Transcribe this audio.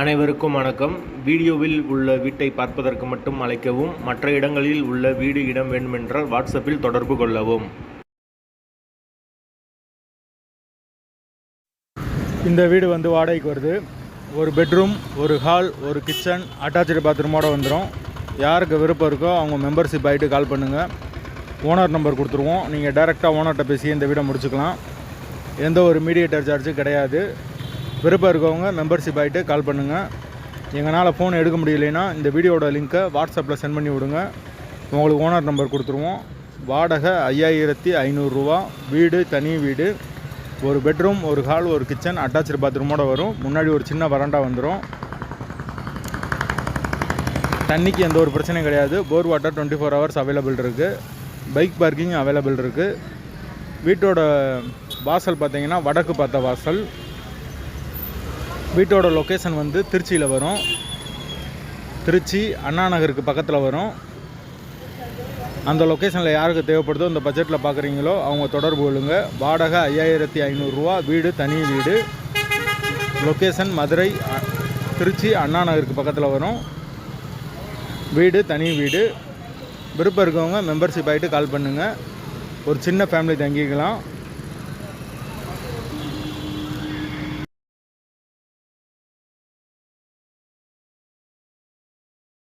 அனைவருக்கும் வணக்கம். வீடியோவில் உள்ள வீட்டை பார்ப்பதற்கு மட்டும் அழைக்கவும். மற்ற இடங்களில் உள்ள வீடு இடம் வேண்டுமென்றால் வாட்ஸ்அப்பில் தொடர்பு கொள்ளவும். இந்த வீடு வந்து வாடகைக்கு வருது. ஒரு பெட்ரூம், ஒரு ஹால், ஒரு கிச்சன், அட்டாச்சு பாத்ரூமோடு வந்துடும். யாருக்கு விருப்பம் இருக்கோ அவங்க மெம்பர்ஷிப் ஆகிட்டு கால் பண்ணுங்கள். ஓனர் நம்பர் கொடுத்துருவோம். நீங்கள் டைரெக்டாக ஓனர்கிட்ட பேசி இந்த வீடை முடிச்சுக்கலாம். எந்த ஒரு மீடியேட்டர் சார்ஜும் கிடையாது. விருப்பம் இருக்கவங்க மெம்பர்ஷிப் ஆகிட்டு கால் பண்ணுங்கள். எங்களால் ஃபோன் எடுக்க முடியலைன்னா இந்த வீடியோட லிங்க்கை வாட்ஸ்அப்பில் சென்ட் பண்ணி விடுங்க. உங்களுக்கு ஓனர் நம்பர் கொடுத்துருவோம். வாடகை 5500 ரூபா. வீடு தனி வீடு. ஒரு பெட்ரூம், ஒரு ஹால், ஒரு கிச்சன், அட்டாச்சு பாத்ரூமோடு வரும். முன்னாடி ஒரு சின்ன வராண்டா வந்துடும். தண்ணிக்கு எந்த ஒரு பிரச்சனையும் கிடையாது. போர் வாட்டர் 24 ஹவர்ஸ் அவைலபிள் இருக்குது. பைக் பார்க்கிங் அவைலபிள் இருக்குது. வீட்டோட வாசல் பார்த்திங்கன்னா வடக்கு பார்த்த வாசல். வீட்டோட லொக்கேஷன் வந்து திருச்சியில் வரும். திருச்சி அண்ணா நகருக்கு பக்கத்தில் வரும். அந்த லொக்கேஷனில் யாருக்கு தேவைப்படுதோ அந்த பட்ஜெட்டில் பார்க்குறீங்களோ அவங்க தொடர்பு கொள்ளுங்க. வாடகை 5500 ரூபா. வீடு தனி வீடு. லொக்கேஷன் மதுரை, திருச்சி அண்ணா நகருக்கு பக்கத்தில் வரும். வீடு தனி வீடு. விருப்பம் இருக்கவங்க மெம்பர்ஷிப் ஆகிட்டு கால் பண்ணுங்கள். ஒரு சின்ன ஃபேமிலி தங்கிக்கலாம்.